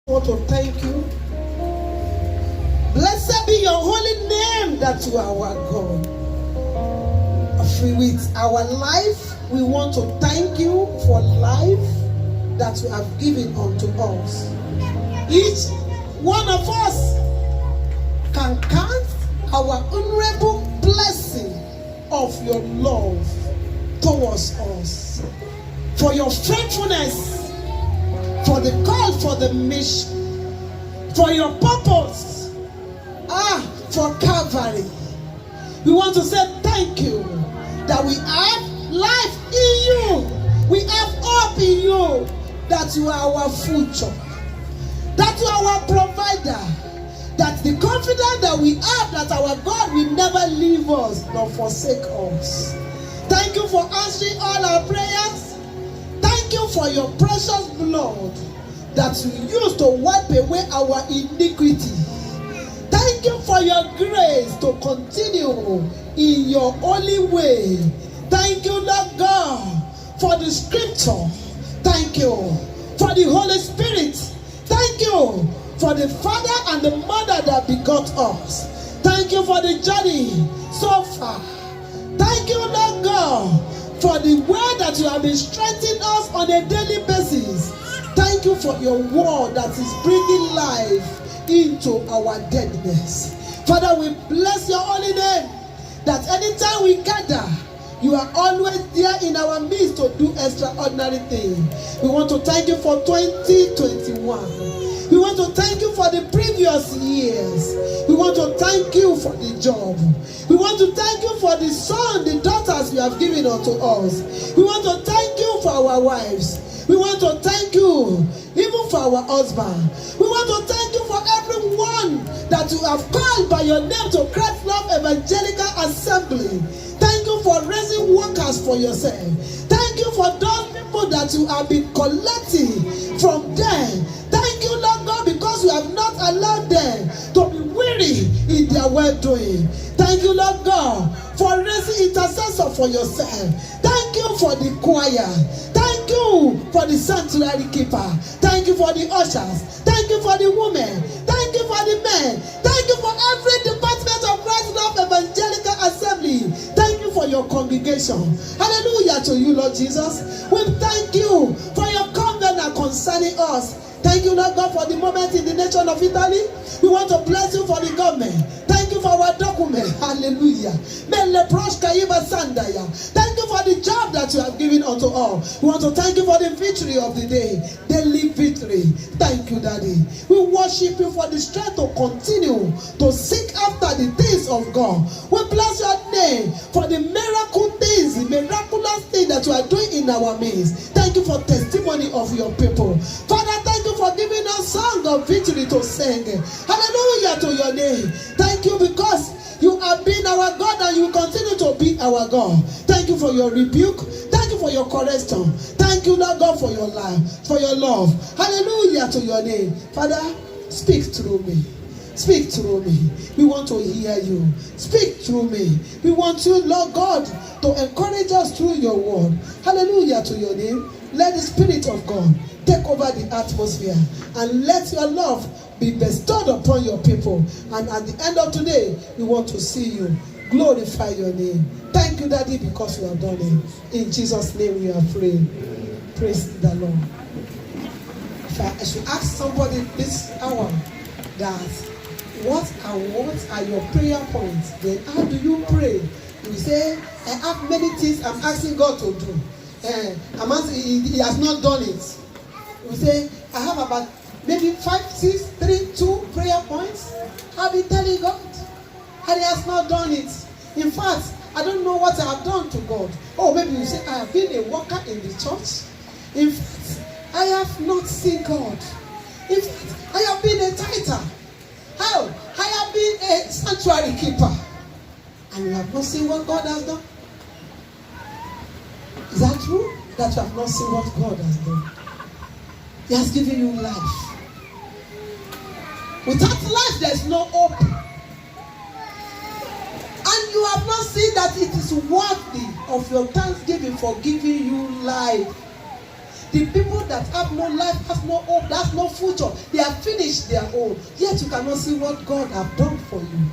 I want to thank you. Blessed be your holy name that you are our God. With our life, we want to thank you for life that you have given unto us. Each one of us can count our honorable blessing of your love towards us, for your faithfulness, for the call, for the mission, for your purpose, for Calvary. We want to say thank you that we have life in you, we have hope in you, that you are our future, that you are our provider, that the confidence that we have that our God will never leave us nor forsake us. Thank you for answering all our prayers. Thank you for your precious blood that you use to wipe away our iniquity. Thank you for your grace to continue in your holy way. Thank you, Lord God, for the scripture. Thank you for the Holy Spirit. Thank you for the father and the mother that begot us. Thank you for the journey so far. Thank you, Lord God, for the way that you have been strengthening us on a daily basis. Thank you for your word that is bringing life into our deadness. Father, we bless your holy name, that anytime we gather, you are always there in our midst to do extraordinary things. We want to thank you for 2021. We want to thank you for the previous years. We want to thank you for the job. We want to thank you for the son, the daughters you have given unto us. We want to thank you for our wives. We want to thank you even for our husband. We want to thank you for everyone that you have called by your name to Christ Love Evangelical Assembly. Thank you for raising workers for yourself. Thank you for those people that you have been collecting from them. Thank you, Lord God, because you have not allowed them to be weary in their well-doing. Thank you, Lord God, for raising intercessor for yourself. Thank you for the choir. Thank you for the sanctuary keeper. Thank you for the ushers. Thank you for the women. Thank you for the men. Thank you for every department of Christ Love Evangelical Assembly. Thank you for your congregation. Hallelujah to you, Lord Jesus. We thank you for your covenant concerning us. Thank you, Lord God, for the moment in the nation of Italy. We want to bless you for the government. Thank you for our document. Hallelujah. Thank you for the job that you have given unto all. We want to thank you for the victory of the day. Daily victory. Thank you, Daddy. We worship you for the strength to continue to seek after the things of God. We bless your name for the miracle things, the miraculous things that you are doing in our midst. Thank you for testimony of your people. Father, thank you for giving us song of victory to sing. Hallelujah to your name. Thank you because you have been our God and you continue to be our God. Thank you for your rebuke. Thank you for your correction. Thank you, Lord God, for your life, for your love. Hallelujah to your name. Father, speak through me. Speak through me. We want to hear you. Speak through me. We want you, Lord God, to encourage us through your word. Hallelujah to your name. Let the Spirit of God take over the atmosphere and let your love be bestowed upon your people. And at the end of today, we want to see you. Glorify your name. Thank you, Daddy, because you have done it. In Jesus' name we are praying. Praise the Lord. If I should ask somebody this hour that what are your prayer points, then how do you pray? You say, I have many things I'm asking God to do. He has not done it. We say, I have about maybe 5, 6, 3, 2 prayer points. I've been telling God, and He has not done it. In fact, I don't know what I have done to God. Oh, maybe you say, I have been a worker in the church. In fact, I have not seen God. In fact, I have been a tither. How? I have been a sanctuary keeper. And you have not seen what God has done? Is that true? That you have not seen what God has done? He has given you life. Without life, there is no hope. And you have not seen that it is worthy of your thanksgiving for giving you life. The people that have no life, have no hope, that's no future. They are finished their own, yet you cannot see what God has done for you.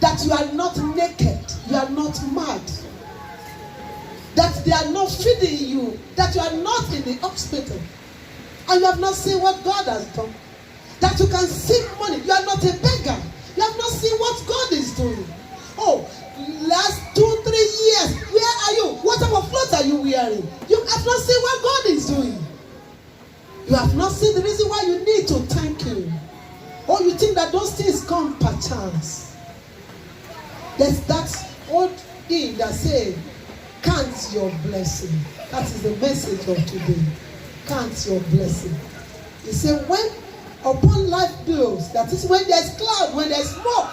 That you are not naked, you are not mad, that they are not feeding you, that you are not in the hospital, and you have not seen what God has done. That you can seek money, you are not a beggar, you have not seen what God is doing. Oh, last 2-3 years, where are you? What type of clothes are you wearing? You have not seen what God is doing. You have not seen the reason why you need to thank Him. Or you think that those things come per chance. There's that old hymn that says, count your blessing. That is the message of today. Count your blessing. He said, when upon life billows, that is when there's cloud, when there's smoke,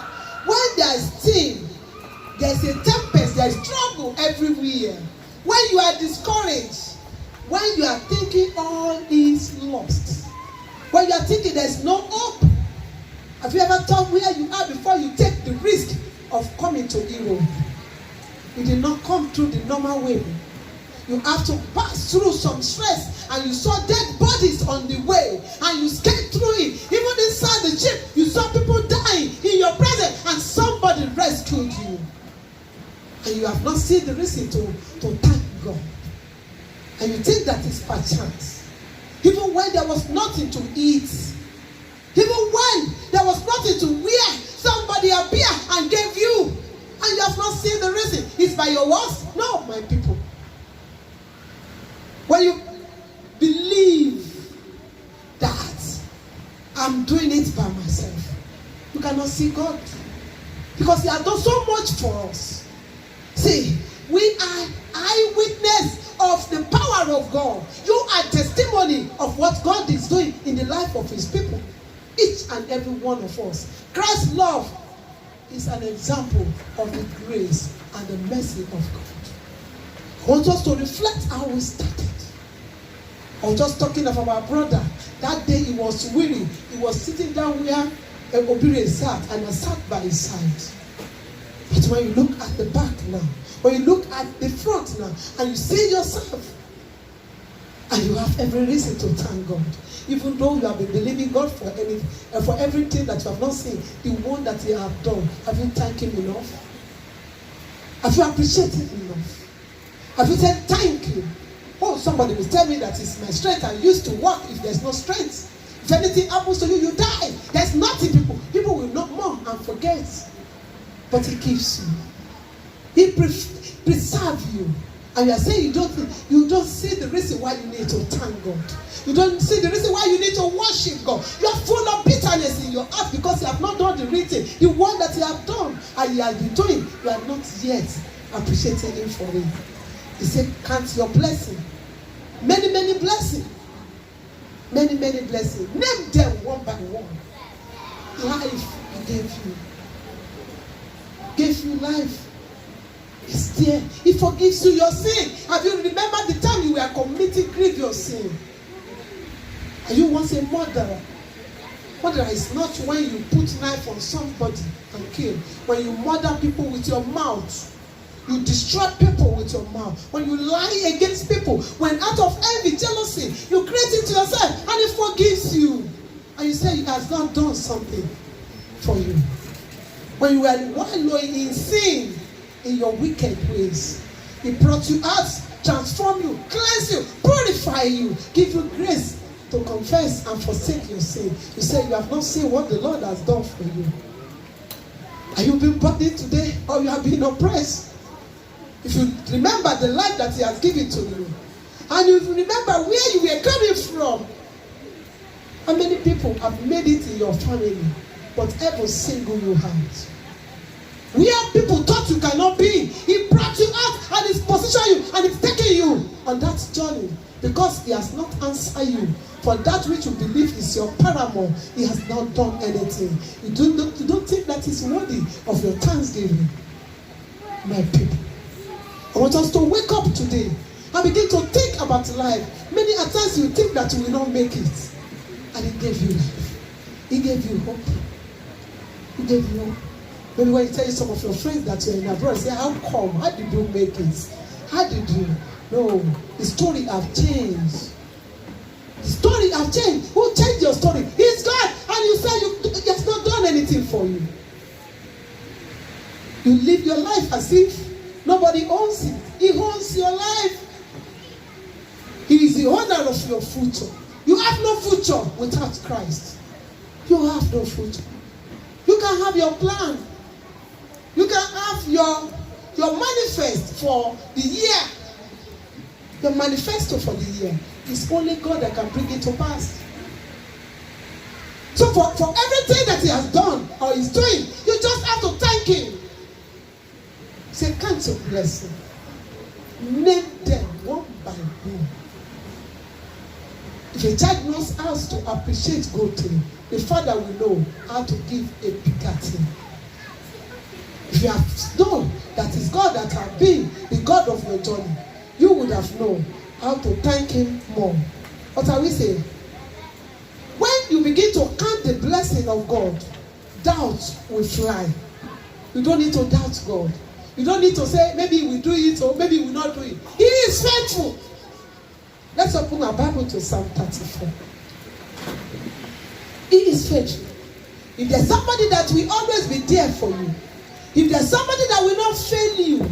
when there's steam, there's a tempest, there's trouble everywhere. When you are discouraged, when you are thinking all is lost, when you are thinking there's no hope. Have you ever thought where you are before you take the risk of coming to Europe? You did not come through the normal way. You have to pass through some stress, and you saw dead bodies on the way, and you skated through it. Even inside the ship, you saw people dying in your presence, and somebody rescued you. And you have not seen the reason to thank God. And you think that is per chance. Even when there was nothing to eat, even when there was nothing to wear, somebody appeared and gave you. And you have not seen the reason. It's by your works? No, my people. When you believe that I'm doing it by myself, you cannot see God. Because He has done so much for us. See, we are eyewitness of the power of God. You are testimony of what God is doing in the life of His people. Each and every one of us. Christ's love is an example of the grace and the mercy of God. I want us to reflect how we started. I was just talking of our brother. That day he was weary. He was sitting down where Obire sat, and I sat by his side. But when you look at the back now, when you look at the front now, and you see yourself, and you have every reason to thank God. Even though you have been believing God for everything that you have not seen, the one that He has done, have you thanked Him enough? Have you appreciated enough? Have you said thank you? Oh, somebody will tell me that it's my strength. I used to work if there's no strength. If anything happens to you, you die. There's nothing, people. People will not mourn and forget. But He keeps you. He preserves you. And you are saying you don't see the reason why you need to thank God. You don't see the reason why you need to worship God. You are full of bitterness in your heart because you have not done the written, the one that you have done and you have been doing. You are not yet appreciating Him for it. He said, count your blessing. Many, many blessings. Many, many blessings. Name them one by one. Life He gave you. Gave you life. It's there. He forgives you your sin. Have you remembered the time you were committing grievous sin? Are you once a murderer? Murderer is not when you put knife on somebody and kill. When you murder people with your mouth. You destroy people with your mouth. When you lie against people. When out of envy, jealousy, you create it to yourself and He forgives you. And you say He has not done something for you. When you were wallowing in sin, in your wicked ways, He brought you out, transform you, cleanse you, purify you, give you grace to confess and forsake your sin. You say you have not seen what the Lord has done for you. Are you being burdened today, or you have been oppressed? If you remember the life that He has given to you, and you remember where you were coming from, how many people have made it in your family, but ever single you out? Where people thought you cannot be, He brought you out and He's positioned you and He's taking you on that journey because He has not answered you for that which you believe is your paramour. He has not done anything. You don't think that is worthy of your thanksgiving, my people. I want us to wake up today and begin to think about life. Many a times you think that you will not make it, and He gave you life. He gave you hope. He gave you hope. Maybe when you tell some of your friends that you're in abroad, say, how come? How did you make it? How did you? No, the story have changed. The story have changed. Who changed your story? It's God. for you. You live your life as if nobody owns it. He owns your life. He is the owner of your future. You have no future without Christ. You have no future. You can have your plan. You can have your manifest for the year. The manifesto for the year. It's only God that can bring it to pass. So for everything that he has done or is doing, you just have to thank him. Say, count your blessing. Name them one by one. If a child knows how to appreciate good thing, the father will know how to give a bigger thing. If you have known that it's God that has been the God of your journey, you would have known how to thank him more. What are we saying? When you begin to count the blessing of God, doubt will fly. You don't need to doubt God. You don't need to say, maybe he will do it or maybe he will not do it. He is faithful. Let's open our Bible to Psalm 34. He is faithful. If there's somebody that will always be there for you, if there's somebody that will not fail you,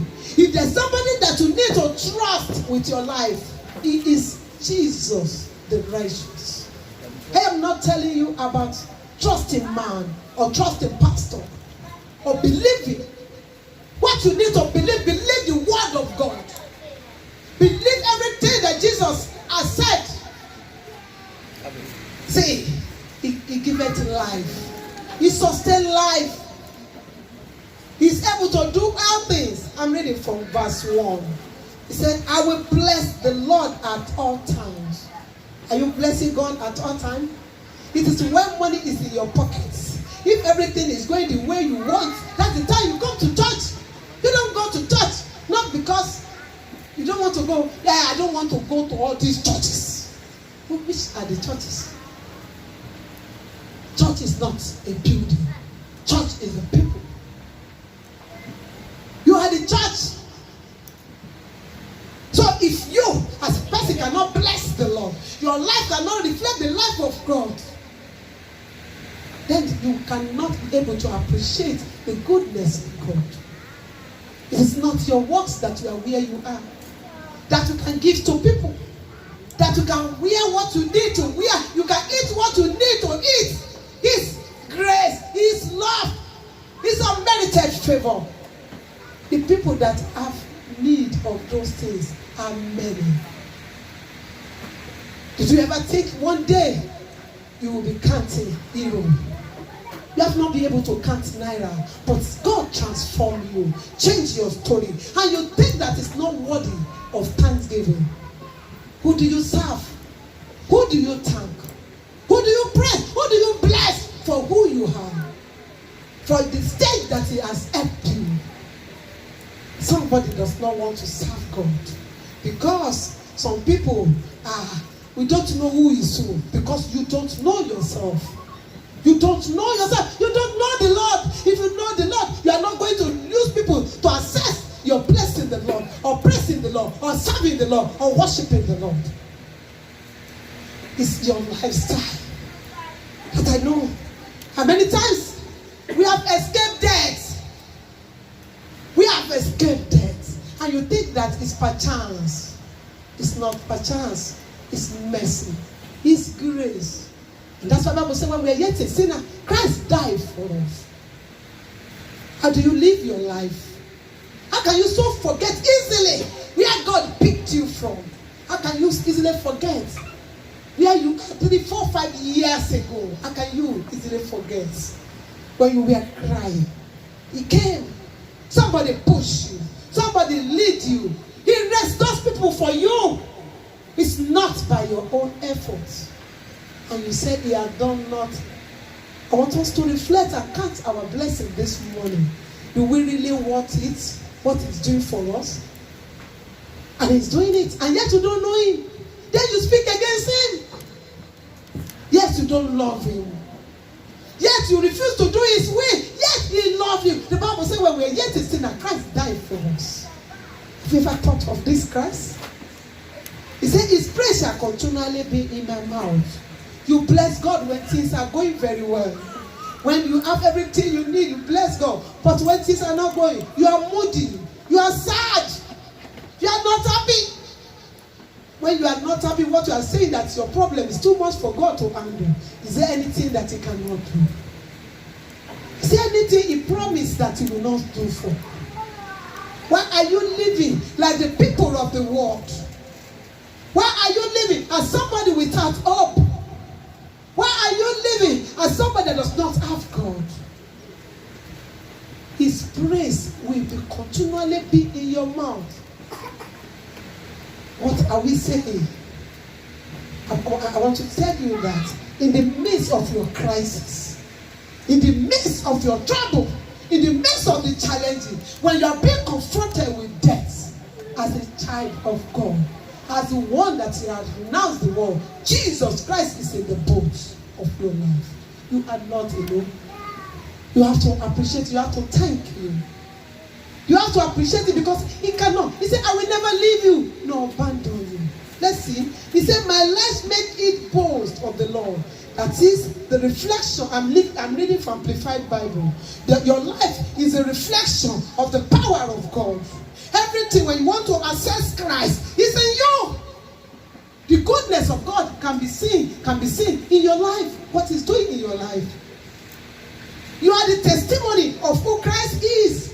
if there's somebody that you need to trust with your life, he is Jesus the righteous. I am not telling you about trusting man or trusting pastor or believing. What you need to believe the word of God. Believe everything that Jesus has said. See, he giveth life. He sustains life. He's able to do all things. I'm reading from verse 1. He said, I will bless the Lord at all times. Are you blessing God at all times? It is when money is in your pockets. If everything is going the way you want, that's the time you come to church. You don't go to church, not because you don't want to go. Yeah, I don't want to go to all these churches. Well, which are the churches? Church is not a building. Church is a people. You are the church. So if you, as a person, cannot bless the Lord, your life cannot reflect the life of God, then you cannot be able to appreciate the goodness of God. It is not your works that you are where you are, that you can give to people, that you can wear what you need to wear, you can eat what you need to eat. His grace, His love, His unmerited favor. The people that have need of those things are many. Did you ever think one day you will be counting euro? You have not been able to count naira, but God transformed you, changed your story, and you think that it's not worthy of thanksgiving. Who do you serve? Who do you thank? Who do you praise? Who do you bless for who you are? For the stage that He has helped you. Somebody does not want to serve God because some people we don't know who is who because you don't know yourself. You don't know yourself. You don't know the Lord. If you know the Lord, you are not going to use people to assess your blessing the Lord, or praising the Lord, or serving the Lord, or worshiping the Lord. It's your lifestyle. But I know how many times we have escaped death. We have escaped death. And you think that it's perchance. It's not perchance. It's mercy. It's grace. And that's why the Bible says when we are yet a sinner, Christ died for us. How do you live your life? How can you so forget easily where God picked you from? How can you easily forget where you 3, 4, 5 years ago? How can you easily forget when you were crying? He came. Somebody pushed you. Somebody lead you. He restores people for you. It's not by your own efforts. And you said He had done not. I want us to reflect and count our blessing this morning. Do we really want it? What He's doing for us? And He's doing it. And yet you don't know Him. Then you speak against Him. Yes, you don't love Him. Yet you refuse to do His will. Yet He loves you. The Bible says when we are yet a sinner, Christ died for us. Have you ever thought of this Christ? He said His praise shall continually be in my mouth. You bless God when things are going very well. When you have everything you need, you bless God. But when things are not going, you are moody, you are sad, you are not happy. When you are not happy, what you are saying that your problem is too much for God to handle. Is there anything that He cannot do? Is there anything He promised that He will not do for? Why are you living like the people of the world? Why are you living as somebody without hope? Why are you living as somebody that does not have God? His praise will continually be in your mouth. What are we saying? I want to tell you that in the midst of your crisis, in the midst of your trouble, in the midst of the challenges, when you are being confronted with death, as a child of God, as the one that He has renounced the world, Jesus Christ is in the boat of your life. You are not alone. You have to appreciate, you have to thank Him. You have to appreciate it because He cannot. He said, I will never leave you nor abandon you. Let's see. He said, my life make it boast of the Lord. That is the reflection. I'm reading from Amplified Bible. That your life is a reflection of the power of God. Everything when you want to access Christ is in you. The goodness of God can be seen in your life. What He's doing in your life. You are the testimony of who Christ is.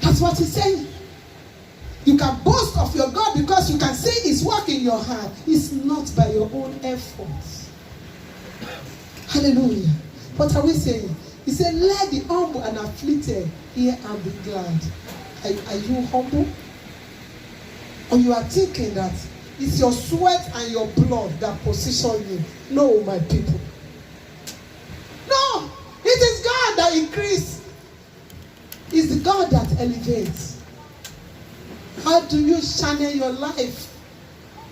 That's what He's saying. You can boast of your God because you can see His work in your heart. It's not by your own efforts. Hallelujah. What are we saying? He said, let the humble and afflicted hear and be glad. Are you humble? Or you are thinking that it's your sweat and your blood that position you? No, my people. No, it is God that increases. It's the God that elevates. How do you channel your life?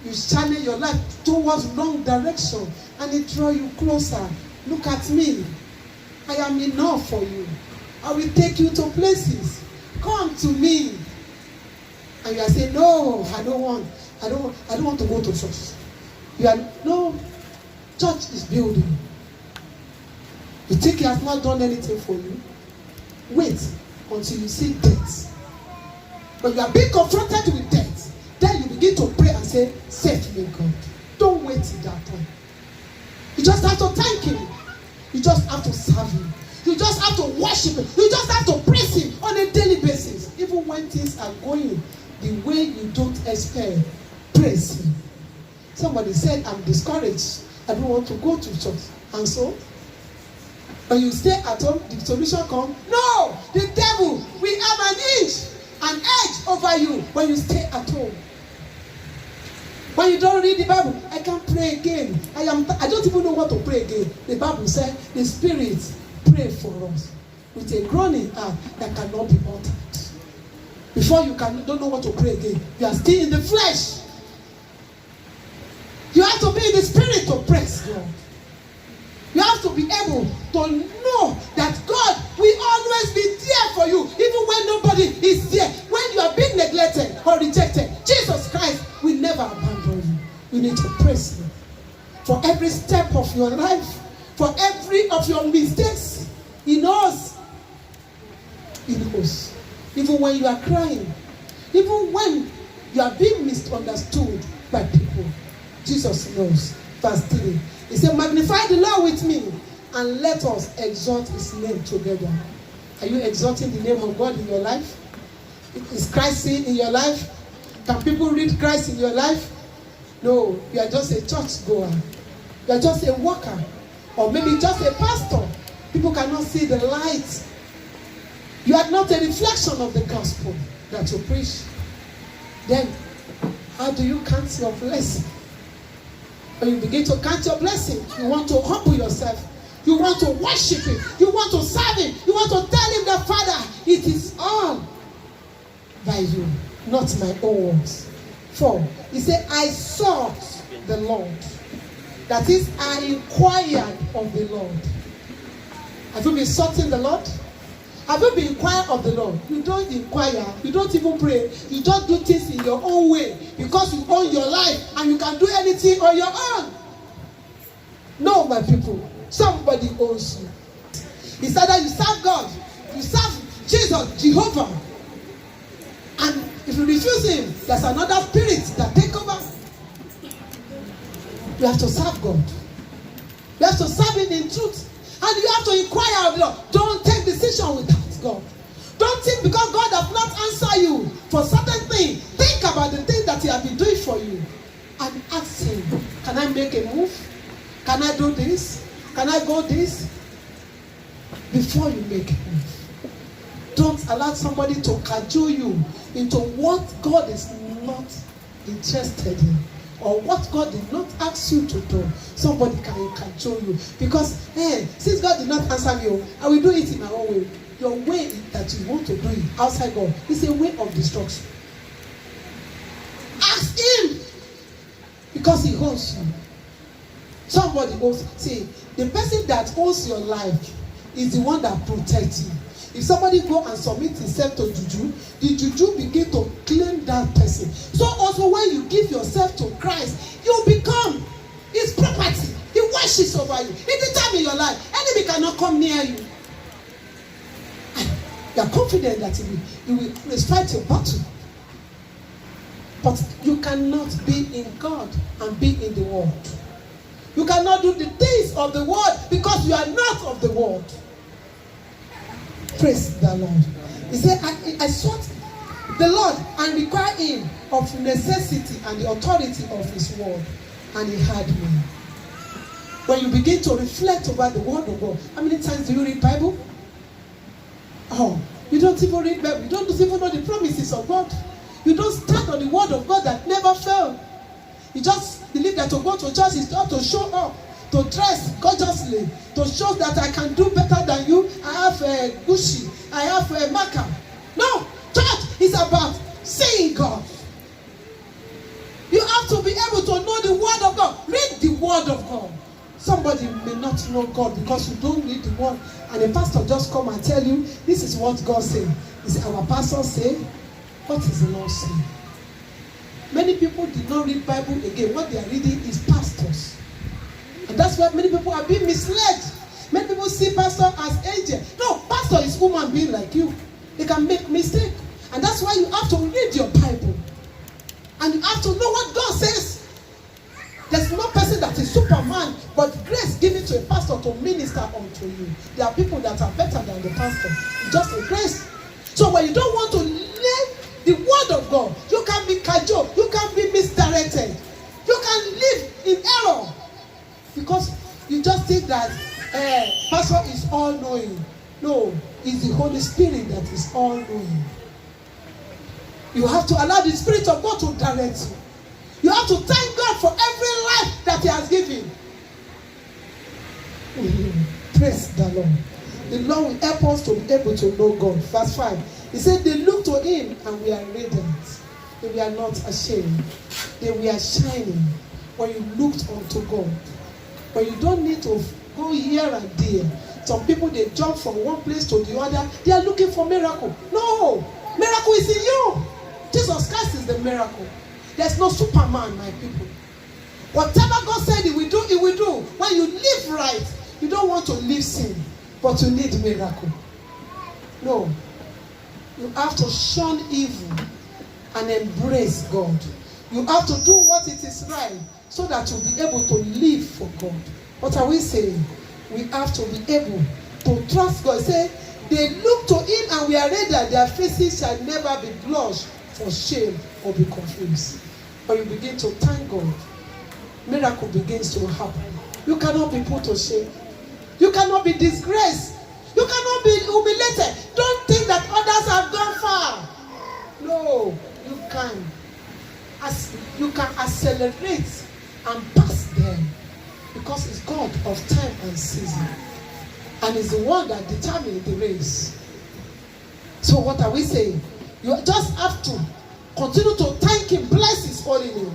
You channel your life towards wrong direction and it draws you closer. Look at me. I am enough for you. I will take you to places. Come to me. And you are saying, no, I don't want to go to church. No, church is building. You think He has not done anything for you? Wait until you see death. When you are being confronted with death, then you begin to pray and say, save me, God. Don't wait till that point. You just have to thank Him. You just have to serve Him. You just have to worship Him. You just have to praise Him on a daily basis. Even when things are going the way you don't expect, praise Him. Somebody said, I'm discouraged. I don't want to go to church. And so, when you stay at home, the solution comes. No! The devil will have an edge over you when you stay at home. When you don't read the Bible, I can't pray again. I don't even know what to pray again. The Bible said, the Spirit pray for us with a groaning heart that cannot be uttered. Before you don't know what to pray again, you are still in the flesh. You have to be in the Spirit to praise God. You have to be able to know that God will always be there for you, even when nobody is there. When you are being neglected or rejected, Jesus Christ will never abandon you. You need to praise Him for every step of your life, for every of your mistakes. He knows. He knows. Even when you are crying, even when you are being misunderstood by people, Jesus knows. Verse 3. He said, magnify the Lord with me and let us exalt His name together. Are you exalting the name of God in your life? Is Christ seen in your life? Can people read Christ in your life? No, you are just a church goer. You are just a worker. Or maybe just a pastor. People cannot see the light. You are not a reflection of the gospel that you preach. Then, how do you count your blessing? When you begin to count your blessing, you want to humble yourself. You want to worship Him. You want to serve Him. You want to tell Him that, Father, it is all by you, not my own works. 4. He said, I sought the Lord. That is, I inquired of the Lord. Have you been soughting the Lord? Have you been inquiring of the Lord? You don't inquire. You don't even pray. You don't do things in your own way because you own your life and you can do anything on your own. No, my people, somebody owes you. It's either you serve God, you serve Jesus, Jehovah, and if you refuse him, there's another spirit that take over. You have to serve God. You have to serve him in truth. And you have to inquire of the Lord. Don't take decision without God. Don't think because God has not answered you for certain things. Think about the thing that he has been doing for you. And ask him, can I make a move? Can I do this? Can I go this? Before you make a move. Don't allow somebody to cajole you into what God is not interested in. Or what God did not ask you to do. Somebody can cajole you. Because, since God did not answer me, I will do it in my own way. Your way that you want to do it outside God is a way of destruction. Ask him. Because he owns you. Somebody owns. See, the person that owns your life is the one that protects you. If somebody go and submit himself to juju, the juju begin to claim that person. So also when you give yourself to Christ, you become his property. He washes over you. Anytime in your life, enemy cannot come near you. You are confident that he will fight your battle. But you cannot be in God and be in the world. You cannot do the things of the world because you are not of the world. Praise the Lord. He said, I sought the Lord and required him of necessity and the authority of his word, and he heard me. When you begin to reflect over the word of God, how many times do you read Bible? Oh, you don't even read Bible. You don't even know the promises of God. You don't stand on the word of God that never fails. You just believe that to go to church is not to show up, to dress gorgeously, to show that I can do better than you. I have a Gucci, I have a Maca. No, church is about seeing God. You have to be able to know the word of God. Read the word of God. Somebody may not know God because you don't read the word, and the pastor just come and tell you, this is what God said. Is our pastor say? What is the Lord saying? Many people did not read Bible again. What they are reading is pastors. And that's why many people are being misled. Many people see pastor as angel. No, pastor is human being like you. They can make mistake. And that's why you have to read your Bible. And you have to know what God says. There's no person that is Superman, but grace given to a pastor to minister unto you. There are people that are better than the pastor. Just a grace. So when you don't want to live the word of God, you can be cajoled, you can be misdirected, you can live in error because you just think that pastor is all-knowing. No, it's the Holy Spirit that is all-knowing. You have to allow the Spirit of God to direct you. You have to thank God for every life that he has given. Praise the Lord. The Lord will help us to be able to know God. Verse 5. He said, they looked to him and we are radiant. They were not ashamed. They were shining when you looked unto God. When you don't need to go here and there. Some people, they jump from one place to the other. They are looking for miracle. No. Miracle is in you. Jesus Christ is the miracle. There's no Superman, my people. Whatever God said he will do, he will do. When you live right, you don't want to live sin, but you need miracle. No. You have to shun evil and embrace God. You have to do what it is right so that you'll be able to live for God. What are we saying? We have to be able to trust God. Say, they look to him and we are ready that their faces shall never be blushed for shame or be confused. When you begin to thank God, miracle begins to happen. You cannot be put to shame. You cannot be disgraced. You cannot be humiliated. Don't think that others have gone far. No, you can. You can accelerate and pass them because it's God of time and season. And it's the one that determines the race. So what are we saying? You just have to continue to thank him, bless his holy name,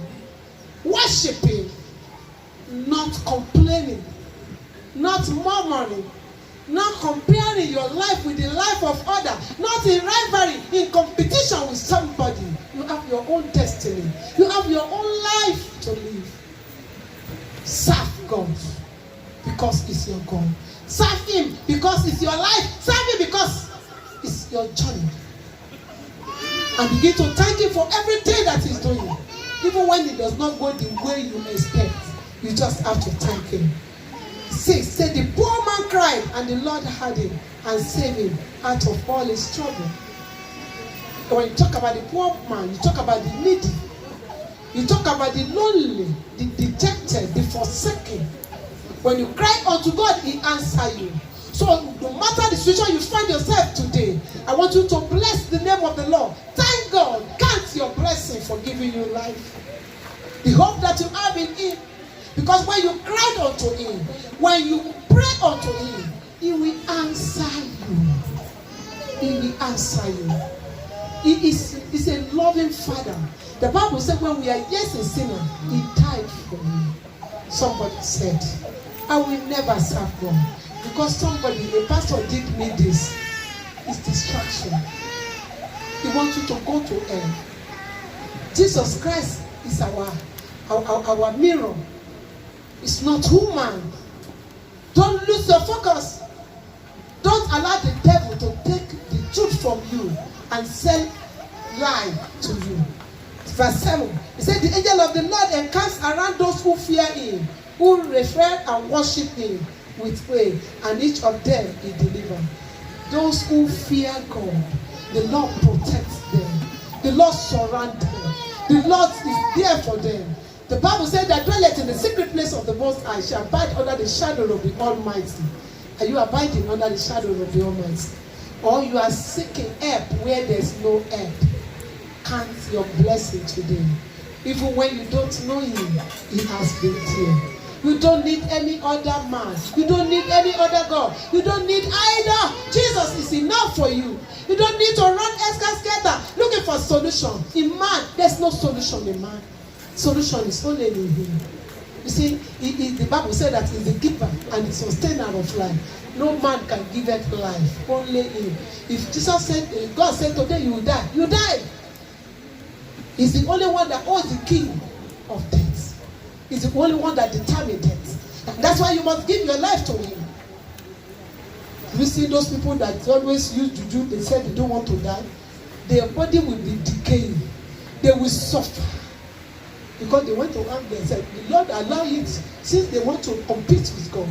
worship him, not complaining, not murmuring, not comparing your life with the life of others, not in rivalry, in competition with somebody. You have your own destiny. You have your own life to live. Serve God. because it's your God. Serve him because it's your life. Serve him because it's your journey. And begin to thank him for everything that he's doing. Even when it does not go the way you expect, you just have to thank him. 6, say the poor man cried and the Lord heard him and saved him out of all his trouble. When you talk about the poor man, you talk about the needy. You talk about the lonely, the dejected, the forsaken. When you cry unto God, he answers you. So no matter the situation you find yourself today, I want you to bless the name of the Lord. Thank God. Count your blessing for giving you life. The hope that you have in him. Because when you cry unto him, when you pray unto him, he will answer you. He will answer you. He is a loving father. The Bible said when we are yet a sinner, he died for me. Somebody said, I will never serve God. Because somebody, a pastor did me this. It's distraction. He wants you to go to hell. Jesus Christ is our mirror. It's not human. Don't lose your focus. Don't allow the devil to take the truth from you and sell lie to you. Verse 7. He said, the angel of the Lord encamps around those who fear him, who revere and worship him with praise, and each of them he delivers. Those who fear God, the Lord protects them. The Lord surrounds them. The Lord is there for them. The Bible said that dwelleth in the secret place of the Most High shall abide under the shadow of the Almighty. Are you abiding under the shadow of the Almighty? Or you are seeking help where there's no help? Count your blessing today. Even when you don't know him, he has been there. You don't need any other man. You don't need any other God. You don't need either. Jesus is enough for you. You don't need to run escalator looking for solution. In man, there's no solution in man. Solution is only in him. You see, the Bible said that he's the giver and the sustainer of life. No man can give it life. Only him. If Jesus said, God said today you will die, you die. He's the only one that holds the key of death. He's the only one that determines death. And that's why you must give your life to him. You see those people that always use juju, they said they don't want to die. Their body will be decaying. They will suffer. Because they want to harm themselves. The Lord allow it since they want to compete with God.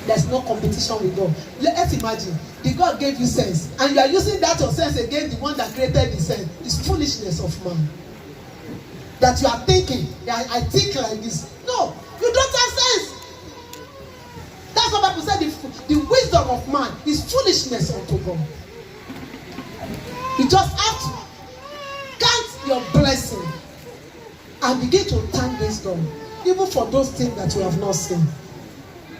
There's no competition with God. Let's imagine. The God gave you sense. And you are using that your sense against the one that created the sense. It's foolishness of man. That you are thinking, I think like this. No, you don't have sense. That's what Bible said. The wisdom of man is foolishness unto God. You just have to count your blessing and begin to thank this God, even for those things that you have not seen.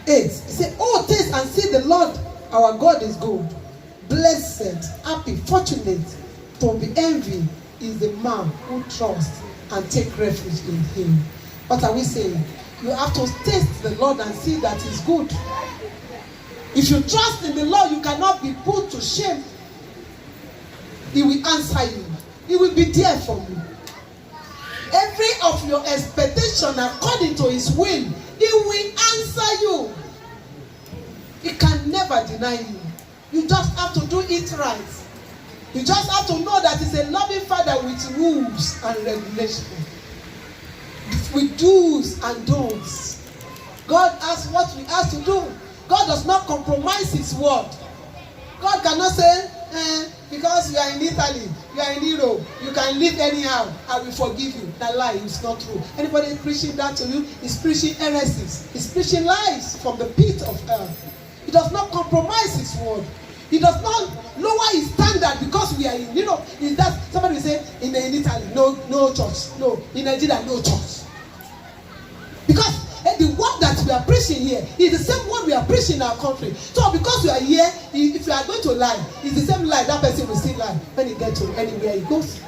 8. He said, oh, taste and see the Lord our God is good. Blessed, happy, fortunate, to be envied is the man who trusts and take refuge in him. What are we saying? You have to taste the Lord and see that he's good. If you trust in the Lord, you cannot be put to shame. He will answer you. He will be there for you. Every of your expectation according to his will, he will answer you. He can never deny you. You just have to do it right. You just have to know that he's a loving father with rules and regulations. With do's and don'ts. God asks what we ask to do. God does not compromise his word. God cannot say, because you are in Italy, you are in Europe, you can live anyhow, I will forgive you. That lie is not true. Anybody preaching that to you is preaching heresies. He's preaching lies from the pit of hell. He does not compromise his word. He does not lower his standard because we are in, is that somebody will say in Italy, no church. No, in Nigeria, no church. Because the word that we are preaching here is the same word we are preaching in our country. So because we are here, if you are going to lie, it's the same lie that person will still lie when he gets to anywhere he goes.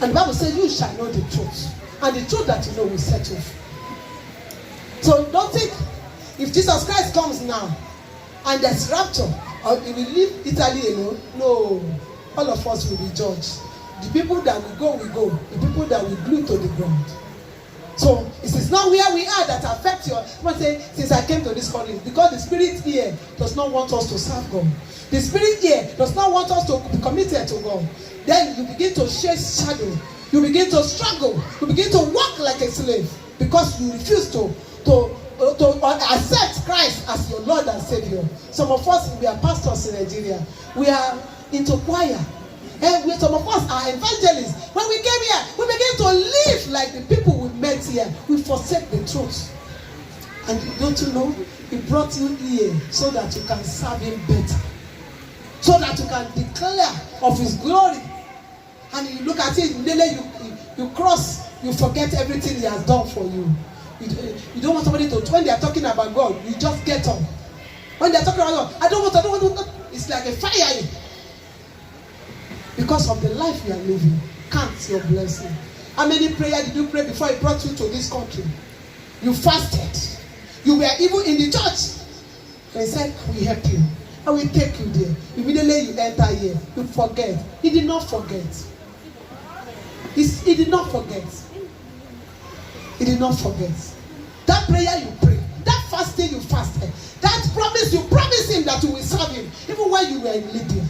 And the Bible says you shall know the truth. And the truth that you know will set you free. So don't think if Jesus Christ comes now and there's rapture, or he will leave Italy alone. No, all of us will be judged. The people that will go, the people that will glue to the ground. So it is not where we are that affects your. Someone say, since I came to this country, because the spirit here does not want us to serve God. The spirit here does not want us to be committed to God. Then you begin to chase shadow. You begin to struggle. You begin to walk like a slave because you refuse to accept Christ as your Lord and Savior. Some of us, we are pastors in Nigeria. We are into choir. And some of us are evangelists. When we came here, we began to live like the people we met here. We forsake the truth. And don't you know, He brought you here so that you can serve Him better. So that you can declare of His glory. And you look at it, you cross, you forget everything He has done for you. You don't want somebody to, when they are talking about God, you just get on. When they are talking about God, I don't want. It's like a fire. Because of the life you are living, count your blessing. How many prayers did you pray before He brought you to this country? You fasted. You were even in the church. And He said, we help you. I will take you there. Immediately you enter here, you forget. He did not forget. He did not forget. He did not forget. That prayer you pray, that fasting you fasted, that promise you promised Him that you will serve Him, even when you were in Libya.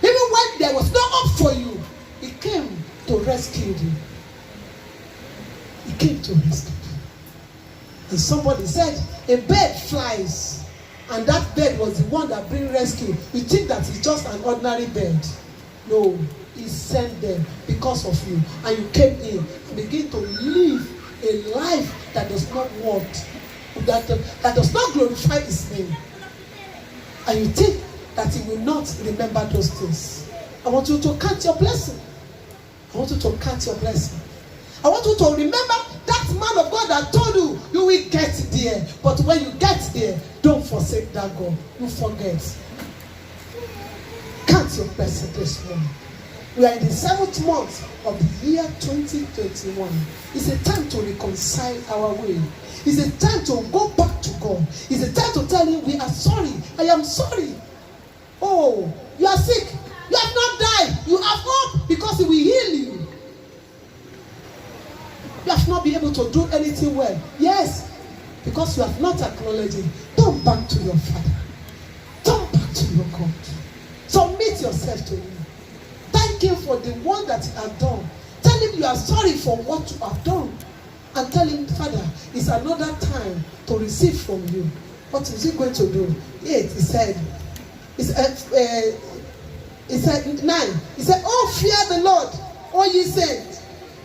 Even when there was no hope for you, He came to rescue you. He came to rescue you. And somebody said, a bird flies, and that bird was the one that brings rescue. You think that it's just an ordinary bird. No, He sent them because of you. And you came in and begin to live a life that does not want, that does not glorify His name. And you think that He will not remember those things. I want you to count your blessing. I want you to count your blessing. I want you to remember that man of God that told you, you will get there. But when you get there, don't forsake that God. You forget. Count your blessing this morning. We are in the 7th month of the year 2021. It's a time to reconcile our way. It's a time to go back to God. It's a time to tell Him, we are sorry. I am sorry. Oh, you are sick. You have not died. You have hope because He will heal you. You have not been able to do anything well. Yes, because you have not acknowledged Him. Turn back to your Father. Turn back to your God. Submit yourself to Him. Thank Him for the one that He has done. Tell Him you are sorry for what you have done. And tell Him, Father, it's another time to receive from you. What is He going to do? 8, He said, He said 9. He said, oh, fear the Lord, all ye saints.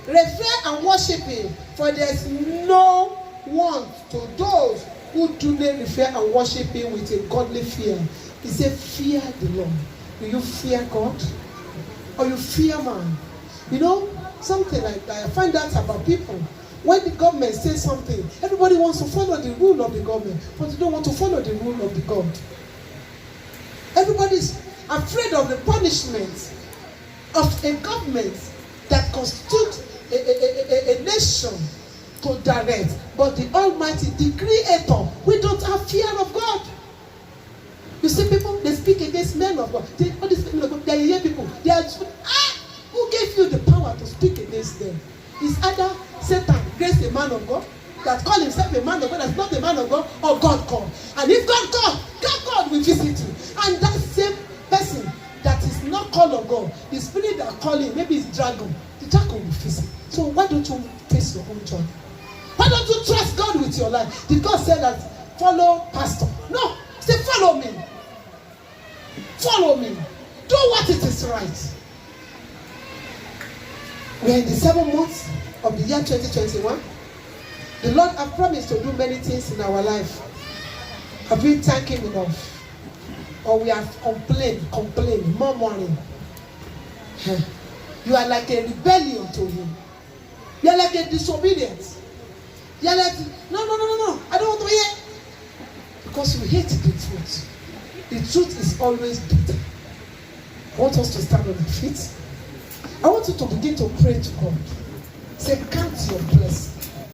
Revere and worship Him, for there is no want to those who do not revere and worship Him with a godly fear. He said, fear the Lord. Do you fear God? Or you fear man? You know, something like that. I find out about people. When the government says something, everybody wants to follow the rule of the government, but they don't want to follow the rule of the God. Everybody's afraid of the punishment of a government that constitutes a nation to direct. But the Almighty, the Creator, we don't have fear of God. You see people, they speak against men of God. All these men of God, they are young people. They are, who gave you the power to speak against them? It's either Satan grace a man of God that call himself a man of God that's not a man of God, or God called. And if God will visit you. And that same person that is not called of God, the spirit that call him, maybe it's dragon, the dragon will visit. So why don't you face your own job? Why don't you trust God with your life? Did God say that follow pastor? No. Say follow me. Follow me. Do what it is right. We are in the 7 months of the year 2021. The Lord has promised to do many things in our life. Have we thanked Him enough? Or we have complained, murmuring? You are like a rebellion to Him. You are like a disobedience. You are like, no, I don't want to hear. Because you hate the truth. The truth is always bitter. I want us to stand on our feet. I want you to begin to pray to God. Say, count your blessing.